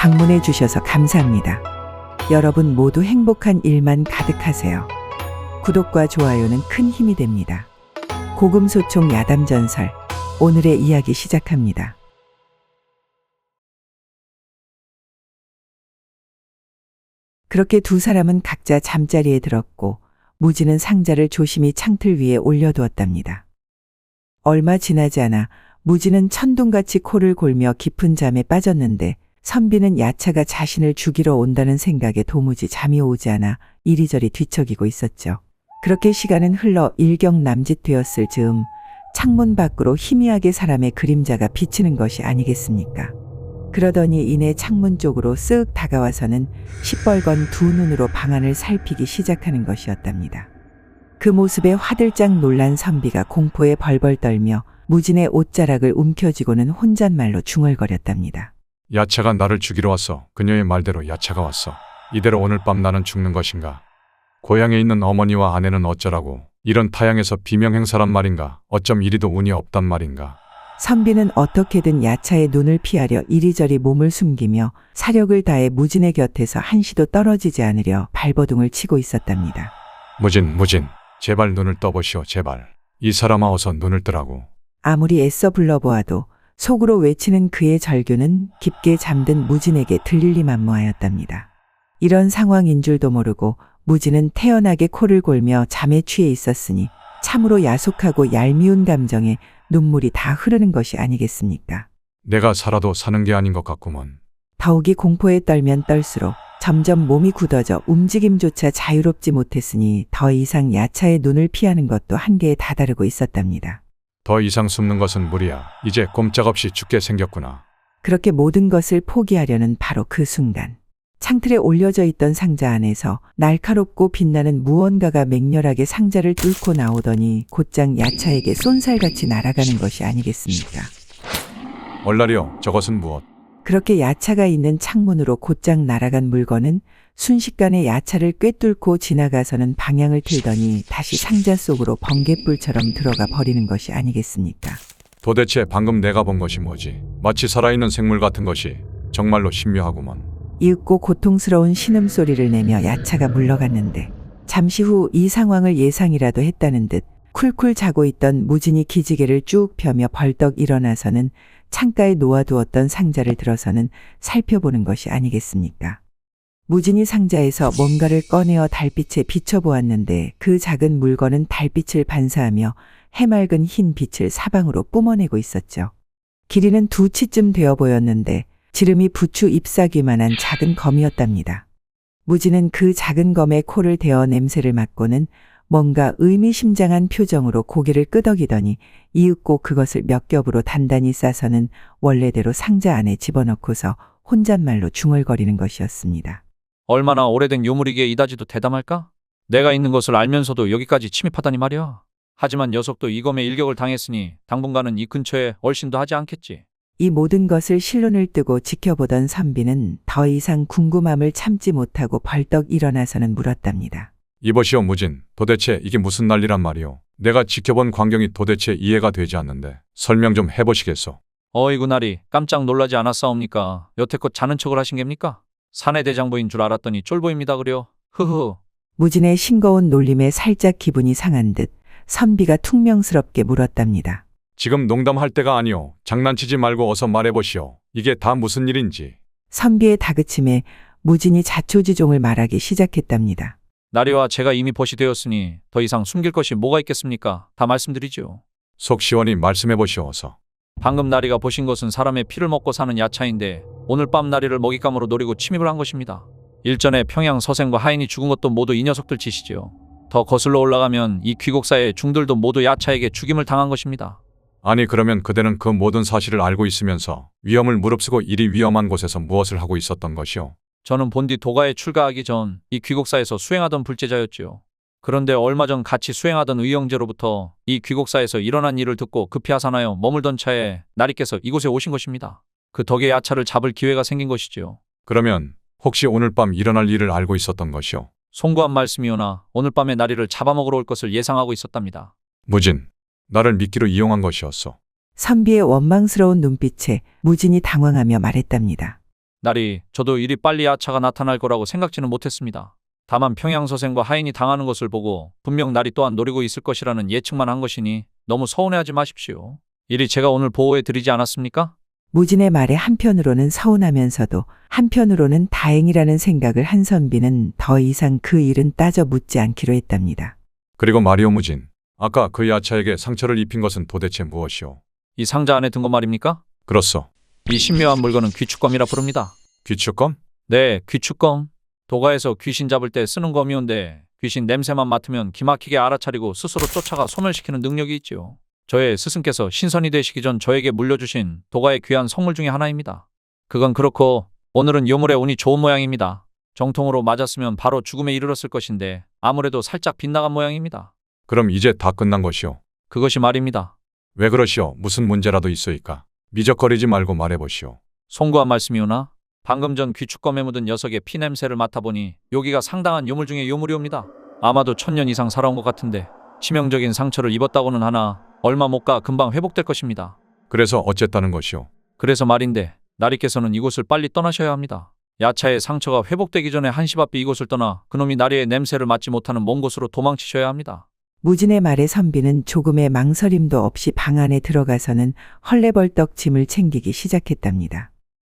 방문해 주셔서 감사합니다. 여러분 모두 행복한 일만 가득하세요. 구독과 좋아요는 큰 힘이 됩니다. 고금소총 야담전설, 오늘의 이야기 시작합니다. 그렇게 두 사람은 각자 잠자리에 들었고 무지는 상자를 조심히 창틀 위에 올려두었답니다. 얼마 지나지 않아 무지는 천둥같이 코를 골며 깊은 잠에 빠졌는데 선비는 야차가 자신을 죽이러 온다는 생각에 도무지 잠이 오지 않아 이리저리 뒤척이고 있었죠. 그렇게 시간은 흘러 일경남짓 되었을 즈음 창문 밖으로 희미하게 사람의 그림자가 비치는 것이 아니겠습니까? 그러더니 이내 창문 쪽으로 쓱 다가와서는 시뻘건 두 눈으로 방안을 살피기 시작하는 것이었답니다. 그 모습에 화들짝 놀란 선비가 공포에 벌벌 떨며 무진의 옷자락을 움켜쥐고는 혼잣말로 중얼거렸답니다. 야차가 나를 죽이러 왔어. 그녀의 말대로 야차가 왔어. 이대로 오늘 밤 나는 죽는 것인가? 고향에 있는 어머니와 아내는 어쩌라고? 이런 타향에서 비명행사란 말인가? 어쩜 이리도 운이 없단 말인가? 선비는 어떻게든 야차의 눈을 피하려 이리저리 몸을 숨기며 사력을 다해 무진의 곁에서 한시도 떨어지지 않으려 발버둥을 치고 있었답니다. 무진, 제발 눈을 떠보시오, 제발. 이 사람아 어서 눈을 뜨라고. 아무리 애써 불러보아도 속으로 외치는 그의 절규는 깊게 잠든 무진에게 들릴리 만무하였답니다. 이런 상황인 줄도 모르고 무진은 태연하게 코를 골며 잠에 취해 있었으니 참으로 야속하고 얄미운 감정에 눈물이 다 흐르는 것이 아니겠습니까? 내가 살아도 사는 게 아닌 것 같구먼. 더욱이 공포에 떨면 떨수록 점점 몸이 굳어져 움직임조차 자유롭지 못했으니 더 이상 야차의 눈을 피하는 것도 한계에 다다르고 있었답니다. 더 이상 숨는 것은 무리야. 이제 꼼짝없이 죽게 생겼구나. 그렇게 모든 것을 포기하려는 바로 그 순간 창틀에 올려져 있던 상자 안에서 날카롭고 빛나는 무언가가 맹렬하게 상자를 뚫고 나오더니 곧장 야차에게 쏜살같이 날아가는 것이 아니겠습니까? 얼라리요, 저것은 무엇? 그렇게 야차가 있는 창문으로 곧장 날아간 물건은 순식간에 야차를 꿰뚫고 지나가서는 방향을 틀더니 다시 상자 속으로 번갯불처럼 들어가 버리는 것이 아니겠습니까? 도대체 방금 내가 본 것이 뭐지? 마치 살아있는 생물 같은 것이 정말로 신묘하구먼. 이윽고 고통스러운 신음소리를 내며 야차가 물러갔는데 잠시 후 이 상황을 예상이라도 했다는 듯 쿨쿨 자고 있던 무진이 기지개를 쭉 펴며 벌떡 일어나서는 창가에 놓아두었던 상자를 들어서는 살펴보는 것이 아니겠습니까? 무진이 상자에서 뭔가를 꺼내어 달빛에 비춰보았는데 그 작은 물건은 달빛을 반사하며 해맑은 흰 빛을 사방으로 뿜어내고 있었죠. 길이는 2치쯤 되어 보였는데 지름이 부추 잎사귀만한 작은 검이었답니다. 무진은 그 작은 검에 코를 대어 냄새를 맡고는 뭔가 의미심장한 표정으로 고개를 끄덕이더니 이윽고 그것을 몇 겹으로 단단히 싸서는 원래대로 상자 안에 집어넣고서 혼잣말로 중얼거리는 것이었습니다. 얼마나 오래된 유물이기에 이다지도 대담할까? 내가 있는 것을 알면서도 여기까지 침입하다니 말이야. 하지만 녀석도 이 검에 일격을 당했으니 당분간은 이 근처에 얼씬도 하지 않겠지. 이 모든 것을 실눈을 뜨고 지켜보던 선비는 더 이상 궁금함을 참지 못하고 벌떡 일어나서는 물었답니다. 이보시오 무진, 도대체 이게 무슨 난리란 말이오? 내가 지켜본 광경이 도대체 이해가 되지 않는데 설명 좀 해보시겠소? 어이구 나리, 깜짝 놀라지 않았사옵니까? 여태껏 자는 척을 하신 겁니까? 사내 대장부인 줄 알았더니 쫄보입니다 그려. 흐흐. 무진의 싱거운 놀림에 살짝 기분이 상한 듯 선비가 퉁명스럽게 물었답니다. 지금 농담할 때가 아니오. 장난치지 말고 어서 말해보시오. 이게 다 무슨 일인지. 선비의 다그침에 무진이 자초지종을 말하기 시작했답니다. 나리와 제가 이미 벗이 되었으니 더 이상 숨길 것이 뭐가 있겠습니까? 다 말씀드리죠. 속 시원히 말씀해보시오 어서. 방금 나리가 보신 것은 사람의 피를 먹고 사는 야차인데 오늘 밤 나리를 먹잇감으로 노리고 침입을 한 것입니다. 일전에 평양 서생과 하인이 죽은 것도 모두 이 녀석들 짓이지요. 더 거슬러 올라가면 이 귀국사의 중들도 모두 야차에게 죽임을 당한 것입니다. 아니 그러면 그대는 그 모든 사실을 알고 있으면서 위험을 무릅쓰고 이리 위험한 곳에서 무엇을 하고 있었던 것이오? 저는 본디 도가에 출가하기 전 이 귀국사에서 수행하던 불제자였지요. 그런데 얼마 전 같이 수행하던 의형제로부터 이 귀국사에서 일어난 일을 듣고 급히 하산하여 머물던 차에 나리께서 이곳에 오신 것입니다. 그 덕에 야차를 잡을 기회가 생긴 것이지요. 그러면 혹시 오늘 밤 일어날 일을 알고 있었던 것이오? 송구한 말씀이오나 오늘 밤에 나리를 잡아먹으러 올 것을 예상하고 있었답니다. 무진, 나를 미끼로 이용한 것이었소. 선비의 원망스러운 눈빛에 무진이 당황하며 말했답니다. 나리, 저도 이리 빨리 야차가 나타날 거라고 생각지는 못했습니다. 다만 평양서생과 하인이 당하는 것을 보고 분명 나리 또한 노리고 있을 것이라는 예측만 한 것이니 너무 서운해하지 마십시오. 이리 제가 오늘 보호해 드리지 않았습니까? 무진의 말에 한편으로는 서운하면서도 한편으로는 다행이라는 생각을 한 선비는 더 이상 그 일은 따져 묻지 않기로 했답니다. 그리고 말이오 무진, 아까 그 야차에게 상처를 입힌 것은 도대체 무엇이오? 이 상자 안에 든 거 말입니까? 그렇소. 이 신묘한 물건은 귀축검이라 부릅니다. 귀축검? 네, 귀축검. 도가에서 귀신 잡을 때 쓰는 검이온데 귀신 냄새만 맡으면 기막히게 알아차리고 스스로 쫓아가 소멸시키는 능력이 있지요. 저의 스승께서 신선이 되시기 전 저에게 물려주신 도가의 귀한 성물 중에 하나입니다. 그건 그렇고 오늘은 요물의 운이 좋은 모양입니다. 정통으로 맞았으면 바로 죽음에 이르렀을 것인데 아무래도 살짝 빗나간 모양입니다. 그럼 이제 다 끝난 것이오. 그것이 말입니다. 왜 그러시오? 무슨 문제라도 있어이까? 미적거리지 말고 말해보시오. 송구한 말씀이오나 방금 전 귀축검에 묻은 녀석의 피냄새를 맡아보니 여기가 상당한 요물 중에 요물이옵니다. 아마도 1000년 이상 살아온 것 같은데 치명적인 상처를 입었다고는 하나 얼마 못 가 금방 회복될 것입니다. 그래서 어쨌다는 것이오? 그래서 말인데 나리께서는 이곳을 빨리 떠나셔야 합니다. 야차의 상처가 회복되기 전에 한시바삐 이곳을 떠나 그놈이 나리의 냄새를 맡지 못하는 먼 곳으로 도망치셔야 합니다. 무진의 말에 선비는 조금의 망설임도 없이 방 안에 들어가서는 헐레벌떡 짐을 챙기기 시작했답니다.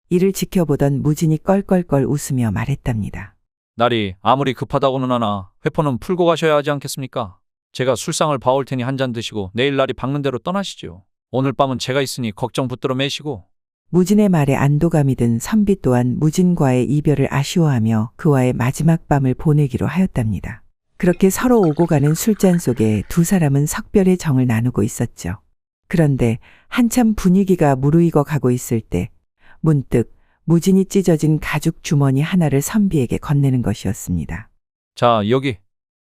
이를 지켜보던 무진이 껄껄껄 웃으며 말했답니다. 나리, 아무리 급하다고는 하나 회포는 풀고 가셔야 하지 않겠습니까? 제가 술상을 봐올 테니 한 잔 드시고 내일 날이 밝는 대로 떠나시죠. 오늘 밤은 제가 있으니 걱정 붙들어 매시고. 무진의 말에 안도감이 든 선비 또한 무진과의 이별을 아쉬워하며 그와의 마지막 밤을 보내기로 하였답니다. 그렇게 서로 오고 가는 술잔 속에 두 사람은 석별의 정을 나누고 있었죠. 그런데 한참 분위기가 무르익어 가고 있을 때 문득 무진이 찢어진 가죽 주머니 하나를 선비에게 건네는 것이었습니다. 자, 여기.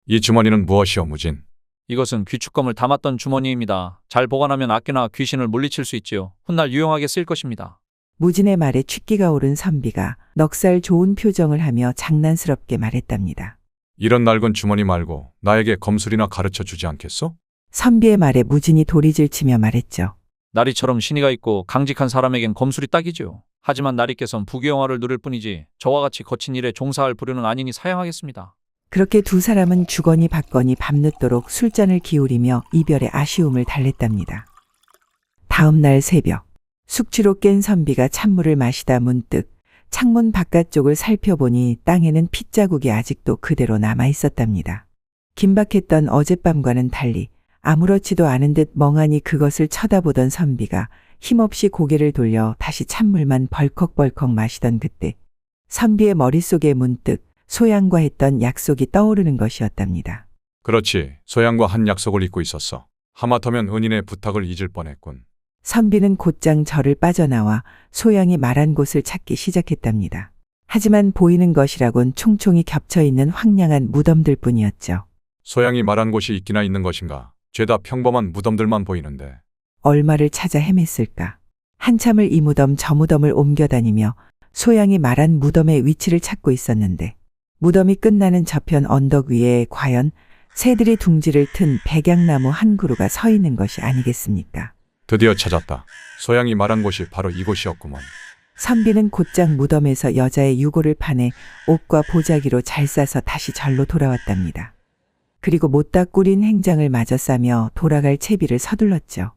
이 주머니는 무엇이오 무진? 이것은 귀축검을 담았던 주머니입니다. 잘 보관하면 아끼나 귀신을 물리칠 수 있지요. 훗날 유용하게 쓰일 것입니다. 무진의 말에 취기가 오른 선비가 넉살 좋은 표정을 하며 장난스럽게 말했답니다. 이런 낡은 주머니 말고 나에게 검술이나 가르쳐 주지 않겠소? 선비의 말에 무진이 도리질치며 말했죠. 나리처럼 신의가 있고 강직한 사람에겐 검술이 딱이지요. 하지만 나리께선 부귀영화를 누릴 뿐이지 저와 같이 거친 일에 종사할 부류는 아니니 사양하겠습니다. 그렇게 두 사람은 주거니 받거니 밤늦도록 술잔을 기울이며 이별의 아쉬움을 달랬답니다. 다음 날 새벽, 숙취로 깬 선비가 찬물을 마시다 문득 창문 바깥쪽을 살펴보니 땅에는 핏자국이 아직도 그대로 남아 있었답니다. 긴박했던 어젯밤과는 달리 아무렇지도 않은 듯 멍하니 그것을 쳐다보던 선비가 힘없이 고개를 돌려 다시 찬물만 벌컥벌컥 마시던 그때 선비의 머릿속에 문득 소양과 했던 약속이 떠오르는 것이었답니다. 그렇지. 소양과 한 약속을 잊고 있었어. 하마터면 은인의 부탁을 잊을 뻔했군. 선비는 곧장 절을 빠져나와 소양이 말한 곳을 찾기 시작했답니다. 하지만 보이는 것이라곤 총총이 겹쳐있는 황량한 무덤들 뿐이었죠. 소양이 말한 곳이 있기나 있는 것인가? 죄다 평범한 무덤들만 보이는데. 얼마를 찾아 헤맸을까? 한참을 이 무덤 저 무덤을 옮겨다니며 소양이 말한 무덤의 위치를 찾고 있었는데 무덤이 끝나는 저편 언덕 위에 과연 새들이 둥지를 튼 백양나무 한 그루가 서 있는 것이 아니겠습니까? 드디어 찾았다. 소양이 말한 곳이 바로 이곳이었구먼. 선비는 곧장 무덤에서 여자의 유골을 파내 옷과 보자기로 잘 싸서 다시 절로 돌아왔답니다. 그리고 못다 꾸린 행장을 마저 싸며 돌아갈 채비를 서둘렀죠.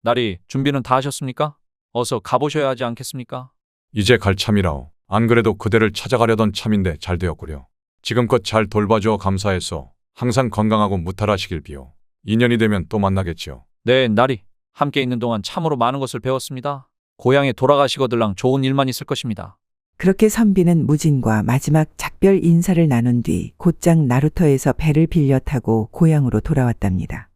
나리, 준비는 다 하셨습니까? 어서 가보셔야 하지 않겠습니까? 이제 갈 참이라오. 안 그래도 그대를 찾아가려던 참인데 잘 되었구려. 지금껏 잘 돌봐주어 감사해서 항상 건강하고 무탈하시길 비요. 인연이 되면 또 만나겠지요. 네, 나리. 함께 있는 동안 참으로 많은 것을 배웠습니다. 고향에 돌아가시거들랑 좋은 일만 있을 것입니다. 그렇게 선비는 무진과 마지막 작별 인사를 나눈 뒤 곧장 나루터에서 배를 빌려 타고 고향으로 돌아왔답니다.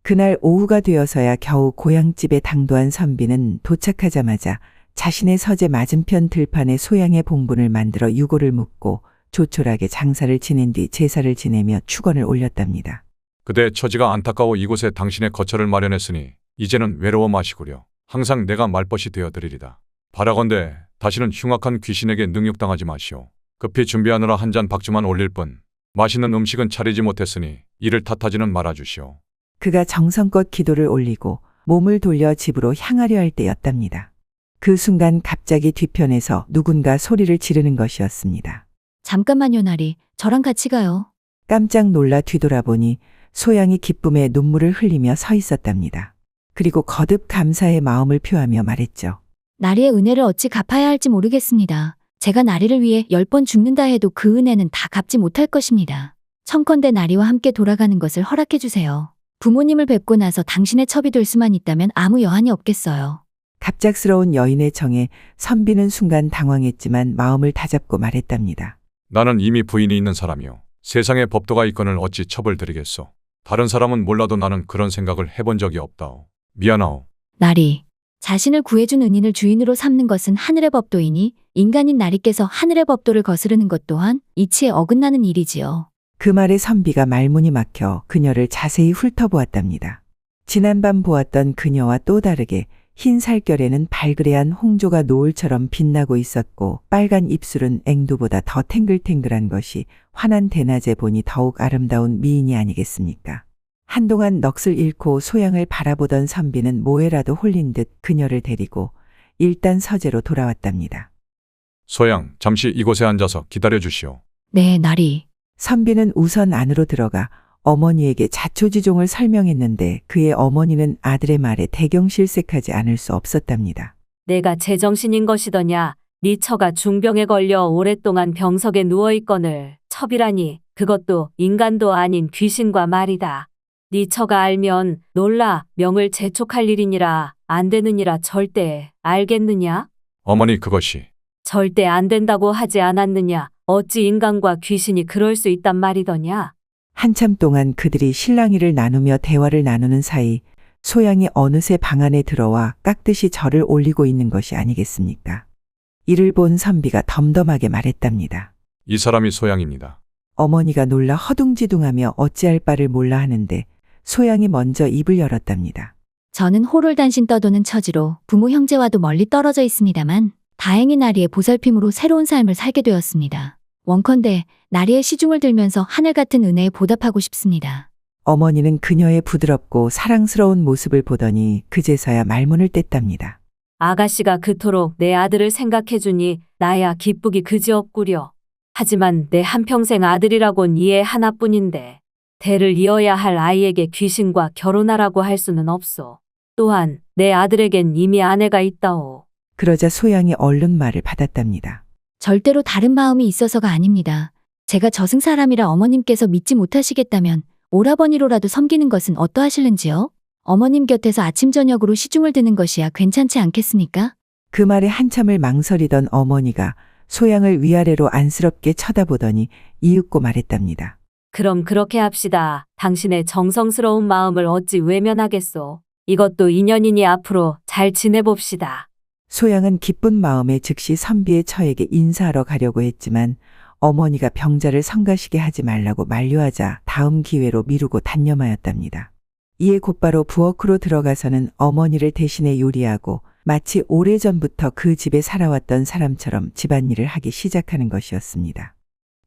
그날 오후가 되어서야 겨우 고향집에 당도한 선비는 도착하자마자 자신의 서재 맞은편 들판에 소양의 봉분을 만들어 유골을 묻고 조촐하게 장사를 지낸 뒤 제사를 지내며 축원을 올렸답니다. 그대의 처지가 안타까워 이곳에 당신의 거처를 마련했으니 이제는 외로워 마시구려. 항상 내가 말벗이 되어드리리다. 바라건대 다시는 흉악한 귀신에게 능욕당하지 마시오. 급히 준비하느라 한 잔 박주만 올릴 뿐 맛있는 음식은 차리지 못했으니 이를 탓하지는 말아주시오. 그가 정성껏 기도를 올리고 몸을 돌려 집으로 향하려 할 때였답니다. 그 순간 갑자기 뒤편에서 누군가 소리를 지르는 것이었습니다. 잠깐만요, 나리. 저랑 같이 가요. 깜짝 놀라 뒤돌아보니 소양이 기쁨에 눈물을 흘리며 서 있었답니다. 그리고 거듭 감사의 마음을 표하며 말했죠. 나리의 은혜를 어찌 갚아야 할지 모르겠습니다. 제가 나리를 위해 10번 죽는다 해도 그 은혜는 다 갚지 못할 것입니다. 청컨대 나리와 함께 돌아가는 것을 허락해 주세요. 부모님을 뵙고 나서 당신의 첩이 될 수만 있다면 아무 여한이 없겠어요. 갑작스러운 여인의 정에 선비는 순간 당황했지만 마음을 다잡고 말했답니다. 나는 이미 부인이 있는 사람이요. 세상에 법도가 있거늘 어찌 첩을 드리겠소. 다른 사람은 몰라도 나는 그런 생각을 해본 적이 없다오. 미안하오. 나리. 자신을 구해준 은인을 주인으로 삼는 것은 하늘의 법도이니 인간인 나리께서 하늘의 법도를 거스르는 것 또한 이치에 어긋나는 일이지요. 그 말에 선비가 말문이 막혀 그녀를 자세히 훑어보았답니다. 지난밤 보았던 그녀와 또 다르게 흰 살결에는 발그레한 홍조가 노을처럼 빛나고 있었고 빨간 입술은 앵두보다 더 탱글탱글한 것이 환한 대낮에 보니 더욱 아름다운 미인이 아니겠습니까? 한동안 넋을 잃고 소양을 바라보던 선비는 뭐에라도 홀린 듯 그녀를 데리고 일단 서재로 돌아왔답니다. 소양, 잠시 이곳에 앉아서 기다려 주시오. 네, 나리. 선비는 우선 안으로 들어가 어머니에게 자초지종을 설명했는데 그의 어머니는 아들의 말에 대경실색하지 않을 수 없었답니다. 내가 제정신인 것이더냐. 네 처가 중병에 걸려 오랫동안 병석에 누워있거늘 첩이라니 그것도 인간도 아닌 귀신과 말이다. 네 처가 알면 놀라 명을 재촉할 일이니라 안 되느니라 절대 알겠느냐? 어머니 그것이 절대 안 된다고 하지 않았느냐? 어찌 인간과 귀신이 그럴 수 있단 말이더냐? 한참 동안 그들이 실랑이를 나누며 대화를 나누는 사이 소양이 어느새 방 안에 들어와 깍듯이 절을 올리고 있는 것이 아니겠습니까? 이를 본 선비가 덤덤하게 말했답니다. 이 사람이 소양입니다. 어머니가 놀라 허둥지둥하며 어찌할 바를 몰라 하는데 소양이 먼저 입을 열었답니다. 저는 호롤단신 떠도는 처지로 부모 형제와도 멀리 떨어져 있습니다만 다행히 나리의 보살핌으로 새로운 삶을 살게 되었습니다. 원컨대 나리의 시중을 들면서 하늘 같은 은혜에 보답하고 싶습니다. 어머니는 그녀의 부드럽고 사랑스러운 모습을 보더니 그제서야 말문을 뗐답니다. 아가씨가 그토록 내 아들을 생각해주니 나야 기쁘기 그지없구려. 하지만 내 한평생 아들이라곤 이애 하나뿐인데 대를 이어야 할 아이에게 귀신과 결혼하라고 할 수는 없소. 또한 내 아들에겐 이미 아내가 있다오. 그러자 소양이 얼른 말을 받았답니다. 절대로 다른 마음이 있어서가 아닙니다. 제가 저승 사람이라 어머님께서 믿지 못하시겠다면 오라버니로라도 섬기는 것은 어떠하실는지요? 어머님 곁에서 아침 저녁으로 시중을 드는 것이야 괜찮지 않겠습니까? 그 말에 한참을 망설이던 어머니가 소양을 위아래로 안쓰럽게 쳐다보더니 이윽고 말했답니다. 그럼 그렇게 합시다. 당신의 정성스러운 마음을 어찌 외면하겠소. 이것도 인연이니 앞으로 잘 지내봅시다. 소양은 기쁜 마음에 즉시 선비의 처에게 인사하러 가려고 했지만 어머니가 병자를 성가시게 하지 말라고 만류하자 다음 기회로 미루고 단념하였답니다. 이에 곧바로 부엌으로 들어가서는 어머니를 대신해 요리하고 마치 오래전부터 그 집에 살아왔던 사람처럼 집안일을 하기 시작하는 것이었습니다.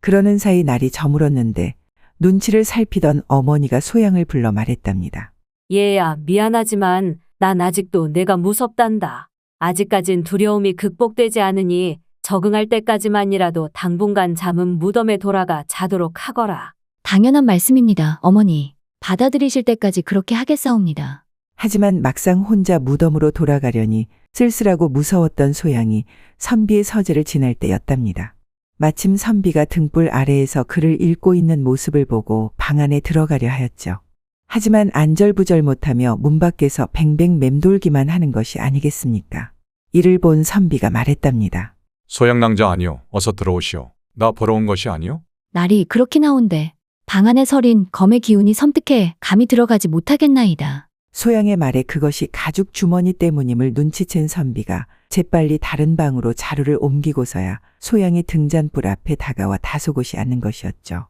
그러는 사이 날이 저물었는데 눈치를 살피던 어머니가 소양을 불러 말했답니다. 얘야, 미안하지만 난 아직도 내가 무섭단다. 아직까진 두려움이 극복되지 않으니 적응할 때까지만이라도 당분간 잠은 무덤에 돌아가 자도록 하거라. 당연한 말씀입니다, 어머니. 받아들이실 때까지 그렇게 하겠사옵니다. 하지만 막상 혼자 무덤으로 돌아가려니 쓸쓸하고 무서웠던 소양이 선비의 서재를 지날 때였답니다. 마침 선비가 등불 아래에서 글을 읽고 있는 모습을 보고 방 안에 들어가려 하였죠. 하지만 안절부절 못하며 문 밖에서 뱅뱅 맴돌기만 하는 것이 아니겠습니까? 이를 본 선비가 말했답니다. 소양 낭자 아니오. 어서 들어오시오. 나 보러 온 것이 아니오? 날이 그렇게 나온데 방 안에 서린 검의 기운이 섬뜩해 감히 들어가지 못하겠나이다. 소양의 말에 그것이 가죽 주머니 때문임을 눈치챈 선비가 재빨리 다른 방으로 자루를 옮기고서야 소양이 등잔불 앞에 다가와 다소곳이 앉는 것이었죠.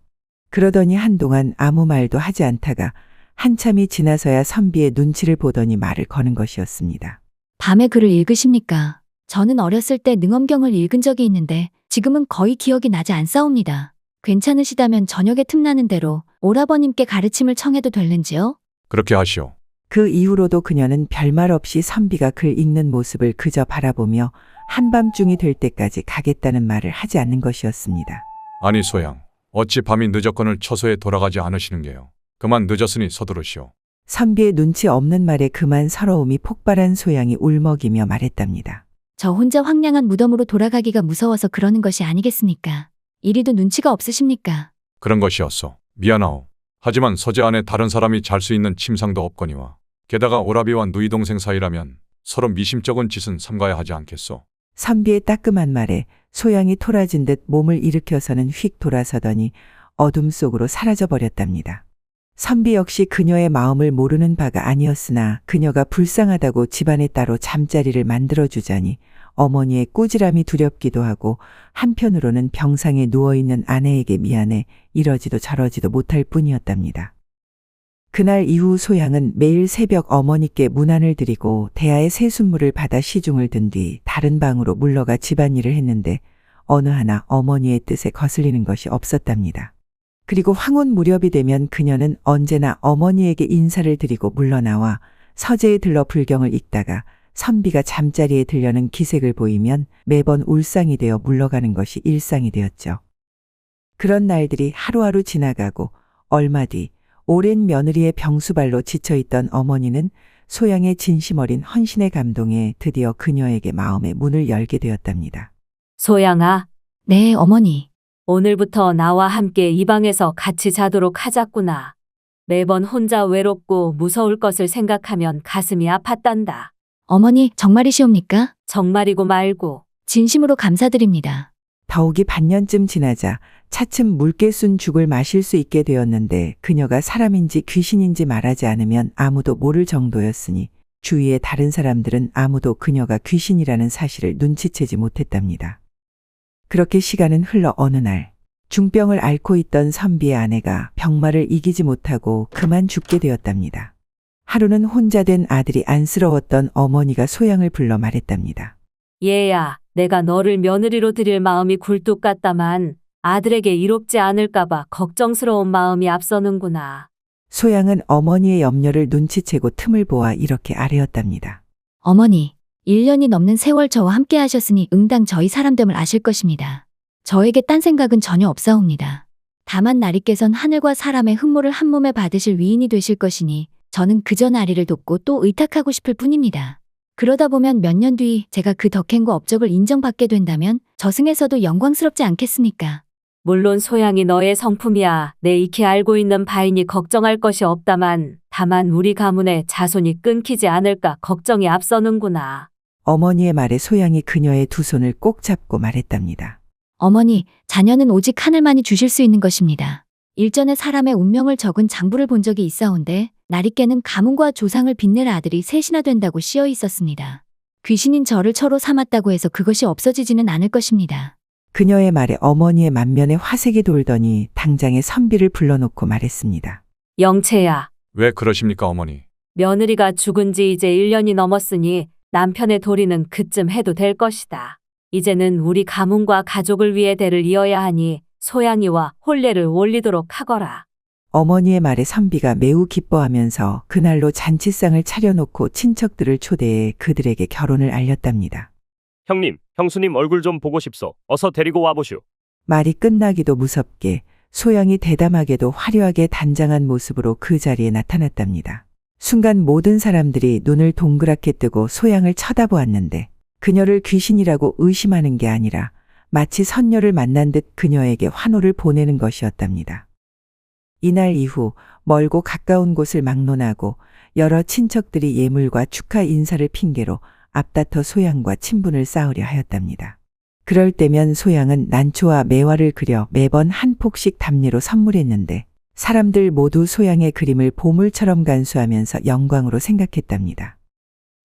그러더니 한동안 아무 말도 하지 않다가 한참이 지나서야 선비의 눈치를 보더니 말을 거는 것이었습니다. 밤에 글을 읽으십니까? 저는 어렸을 때 능엄경을 읽은 적이 있는데 지금은 거의 기억이 나지 않사옵니다. 괜찮으시다면 저녁에 틈나는 대로 오라버님께 가르침을 청해도 될는지요? 그렇게 하시오. 그 이후로도 그녀는 별말 없이 선비가 글 읽는 모습을 그저 바라보며 한밤중이 될 때까지 가겠다는 말을 하지 않는 것이었습니다. 아니 소양, 어찌 밤이 늦었거늘 처소에 돌아가지 않으시는 게요. 그만 늦었으니 서두르시오. 선비의 눈치 없는 말에 그만 서러움이 폭발한 소양이 울먹이며 말했답니다. 저 혼자 황량한 무덤으로 돌아가기가 무서워서 그러는 것이 아니겠습니까? 이리도 눈치가 없으십니까? 그런 것이었소. 미안하오. 하지만 서재 안에 다른 사람이 잘 수 있는 침상도 없거니와 게다가 오라비와 누이 동생 사이라면 서로 미심쩍은 짓은 삼가야 하지 않겠소. 선비의 따끔한 말에 소양이 토라진 듯 몸을 일으켜서는 휙 돌아서더니 어둠 속으로 사라져 버렸답니다. 선비 역시 그녀의 마음을 모르는 바가 아니었으나 그녀가 불쌍하다고 집안에 따로 잠자리를 만들어주자니 어머니의 꾸지람이 두렵기도 하고 한편으로는 병상에 누워있는 아내에게 미안해 이러지도 저러지도 못할 뿐이었답니다. 그날 이후 소양은 매일 새벽 어머니께 문안을 드리고 대야의 새순물을 받아 시중을 든 뒤 다른 방으로 물러가 집안일을 했는데 어느 하나 어머니의 뜻에 거슬리는 것이 없었답니다. 그리고 황혼 무렵이 되면 그녀는 언제나 어머니에게 인사를 드리고 물러나와 서재에 들러 불경을 읽다가 선비가 잠자리에 들려는 기색을 보이면 매번 울상이 되어 물러가는 것이 일상이 되었죠. 그런 날들이 하루하루 지나가고 얼마 뒤 오랜 며느리의 병수발로 지쳐있던 어머니는 소양의 진심 어린 헌신의 감동에 드디어 그녀에게 마음의 문을 열게 되었답니다. 소양아, 네, 어머니. 오늘부터 나와 함께 이 방에서 같이 자도록 하자꾸나. 매번 혼자 외롭고 무서울 것을 생각하면 가슴이 아팠단다. 어머니, 정말이시옵니까? 정말이고 말고. 진심으로 감사드립니다. 더욱이 반년쯤 지나자 차츰 묽게 순 죽을 마실 수 있게 되었는데 그녀가 사람인지 귀신인지 말하지 않으면 아무도 모를 정도였으니 주위의 다른 사람들은 아무도 그녀가 귀신이라는 사실을 눈치채지 못했답니다. 그렇게 시간은 흘러 어느 날 중병을 앓고 있던 선비의 아내가 병마를 이기지 못하고 그만 죽게 되었답니다. 하루는 혼자 된 아들이 안쓰러웠던 어머니가 소양을 불러 말했답니다. 얘야, 내가 너를 며느리로 드릴 마음이 굴뚝 같다만 아들에게 이롭지 않을까봐 걱정스러운 마음이 앞서는구나. 소양은 어머니의 염려를 눈치채고 틈을 보아 이렇게 아뢰었답니다. 어머니, 1년이 넘는 세월 저와 함께 하셨으니 응당 저희 사람됨을 아실 것입니다. 저에게 딴 생각은 전혀 없사옵니다. 다만 나리께선 하늘과 사람의 흠모를 한 몸에 받으실 위인이 되실 것이니 저는 그저 나리를 돕고 또 의탁하고 싶을 뿐입니다. 그러다 보면 몇 년 뒤 제가 그 덕행과 업적을 인정받게 된다면 저승에서도 영광스럽지 않겠습니까? 물론 소양이 너의 성품이야 내 익히 알고 있는 바이니 걱정할 것이 없다만 다만 우리 가문의 자손이 끊기지 않을까 걱정이 앞서는구나. 어머니의 말에 소양이 그녀의 두 손을 꼭 잡고 말했답니다. 어머니, 자녀는 오직 하늘만이 주실 수 있는 것입니다. 일전에 사람의 운명을 적은 장부를 본 적이 있사온데 나리께는 가문과 조상을 빛낼 아들이 셋이나 된다고 씌어 있었습니다. 귀신인 저를 처로 삼았다고 해서 그것이 없어지지는 않을 것입니다. 그녀의 말에 어머니의 만면에 화색이 돌더니 당장에 선비를 불러놓고 말했습니다. 영채야, 왜 그러십니까 어머니? 며느리가 죽은 지 이제 1년이 넘었으니 남편의 도리는 그쯤 해도 될 것이다. 이제는 우리 가문과 가족을 위해 대를 이어야 하니 소양이와 혼례를 올리도록 하거라. 어머니의 말에 선비가 매우 기뻐하면서 그날로 잔치상을 차려놓고 친척들을 초대해 그들에게 결혼을 알렸답니다. 형님, 형수님 얼굴 좀 보고 싶소. 어서 데리고 와보시오. 말이 끝나기도 무섭게 소양이 대담하게도 화려하게 단장한 모습으로 그 자리에 나타났답니다. 순간 모든 사람들이 눈을 동그랗게 뜨고 소양을 쳐다보았는데 그녀를 귀신이라고 의심하는 게 아니라 마치 선녀를 만난 듯 그녀에게 환호를 보내는 것이었답니다. 이날 이후 멀고 가까운 곳을 막론하고 여러 친척들이 예물과 축하 인사를 핑계로 앞다퉈 소양과 친분을 쌓으려 하였답니다. 그럴 때면 소양은 난초와 매화를 그려 매번 한 폭씩 답례로 선물했는데 사람들 모두 소양의 그림을 보물처럼 간수하면서 영광으로 생각했답니다.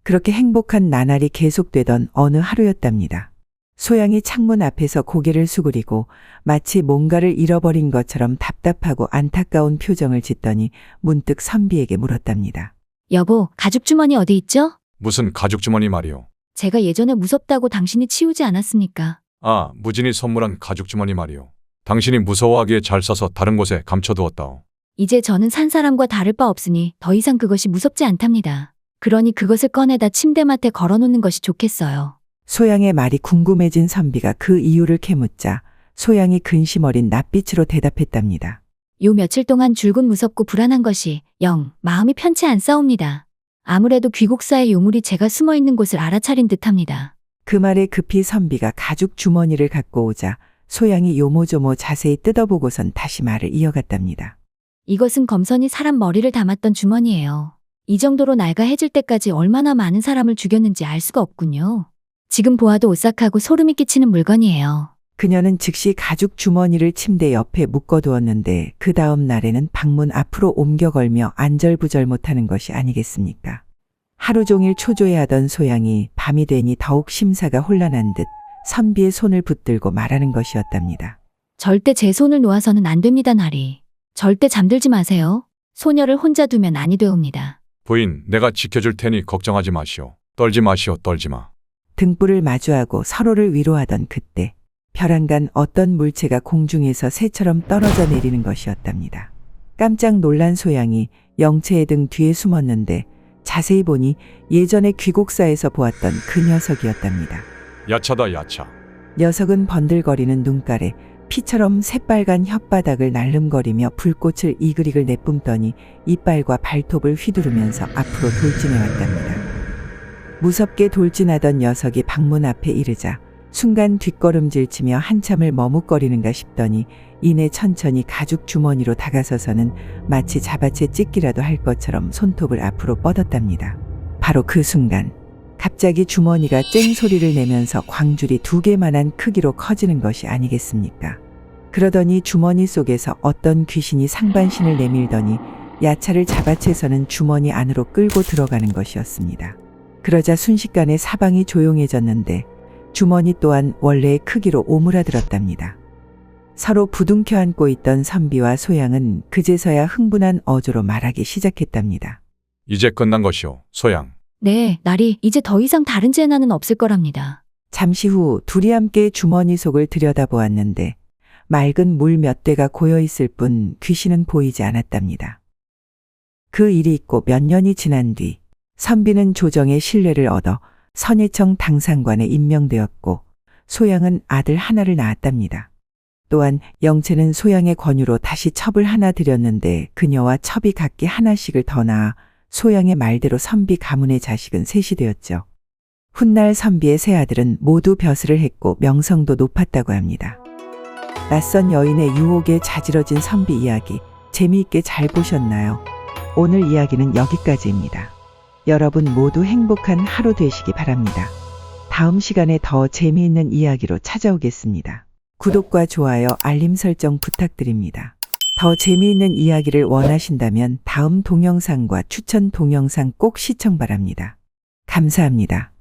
그렇게 행복한 나날이 계속되던 어느 하루였답니다. 소양이 창문 앞에서 고개를 수그리고 마치 뭔가를 잃어버린 것처럼 답답하고 안타까운 표정을 짓더니 문득 선비에게 물었답니다. 여보, 가죽주머니 어디 있죠? 무슨 가죽주머니 말이오? 제가 예전에 무섭다고 당신이 치우지 않았습니까? 아, 무진이 선물한 가죽주머니 말이오. 당신이 무서워하기에 잘 싸서 다른 곳에 감춰두었다오. 이제 저는 산 사람과 다를 바 없으니 더 이상 그것이 무섭지 않답니다. 그러니 그것을 꺼내다 침대맡에 걸어놓는 것이 좋겠어요. 소양의 말이 궁금해진 선비가 그 이유를 캐묻자 소양이 근심 어린 낯빛으로 대답했답니다. 요 며칠 동안 줄곧 무섭고 불안한 것이 영 마음이 편치 않사옵니다. 아무래도 귀곡사의 요물이 제가 숨어있는 곳을 알아차린 듯합니다. 그 말에 급히 선비가 가죽 주머니를 갖고 오자 소양이 요모조모 자세히 뜯어보고선 다시 말을 이어갔답니다. 이것은 검선이 사람 머리를 담았던 주머니예요. 이 정도로 낡아해질 때까지 얼마나 많은 사람을 죽였는지 알 수가 없군요. 지금 보아도 오싹하고 소름이 끼치는 물건이에요. 그녀는 즉시 가죽 주머니를 침대 옆에 묶어두었는데 그 다음 날에는 방문 앞으로 옮겨 걸며 안절부절 못하는 것이 아니겠습니까? 하루 종일 초조해하던 소양이 밤이 되니 더욱 심사가 혼란한 듯 선비의 손을 붙들고 말하는 것이었답니다. 절대 제 손을 놓아서는 안 됩니다, 나리. 절대 잠들지 마세요. 소녀를 혼자 두면 아니 되옵니다. 부인, 내가 지켜줄 테니 걱정하지 마시오. 떨지 마시오, 떨지 마. 등불을 마주하고 서로를 위로하던 그때 벼랑간 어떤 물체가 공중에서 새처럼 떨어져 내리는 것이었답니다. 깜짝 놀란 소양이 영채의 등 뒤에 숨었는데 자세히 보니 예전에 귀곡사에서 보았던 그 녀석이었답니다. 야차다, 야차. 녀석은 번들거리는 눈깔에 피처럼 새빨간 혓바닥을 날름거리며 불꽃을 이글이글 내뿜더니 이빨과 발톱을 휘두르면서 앞으로 돌진해 왔답니다. 무섭게 돌진하던 녀석이 방문 앞에 이르자 순간 뒷걸음질치며 한참을 머뭇거리는가 싶더니 이내 천천히 가죽 주머니로 다가서서는 마치 잡아채 찢기라도 할 것처럼 손톱을 앞으로 뻗었답니다. 바로 그 순간 갑자기 주머니가 쨍 소리를 내면서 광줄이 2개만한 크기로 커지는 것이 아니겠습니까? 그러더니 주머니 속에서 어떤 귀신이 상반신을 내밀더니 야차를 잡아채서는 주머니 안으로 끌고 들어가는 것이었습니다. 그러자 순식간에 사방이 조용해졌는데 주머니 또한 원래의 크기로 오므라들었답니다. 서로 부둥켜 안고 있던 선비와 소양은 그제서야 흥분한 어조로 말하기 시작했답니다. 이제 끝난 것이오, 소양. 네, 나리, 이제 더 이상 다른 재난은 없을 거랍니다. 잠시 후 둘이 함께 주머니 속을 들여다보았는데 맑은 물 몇 대가 고여있을 뿐 귀신은 보이지 않았답니다. 그 일이 있고 몇 년이 지난 뒤 선비는 조정의 신뢰를 얻어 선예청 당상관에 임명되었고 소양은 아들 하나를 낳았답니다. 또한 영채는 소양의 권유로 다시 첩을 하나 들였는데 그녀와 첩이 각기 하나씩을 더 낳아 소양의 말대로 선비 가문의 자식은 셋이 되었죠. 훗날 선비의 세 아들은 모두 벼슬을 했고 명성도 높았다고 합니다. 낯선 여인의 유혹에 자지러진 선비 이야기 재미있게 잘 보셨나요? 오늘 이야기는 여기까지입니다. 여러분 모두 행복한 하루 되시기 바랍니다. 다음 시간에 더 재미있는 이야기로 찾아오겠습니다. 구독과 좋아요, 알림 설정 부탁드립니다. 더 재미있는 이야기를 원하신다면 다음 동영상과 추천 동영상 꼭 시청 바랍니다. 감사합니다.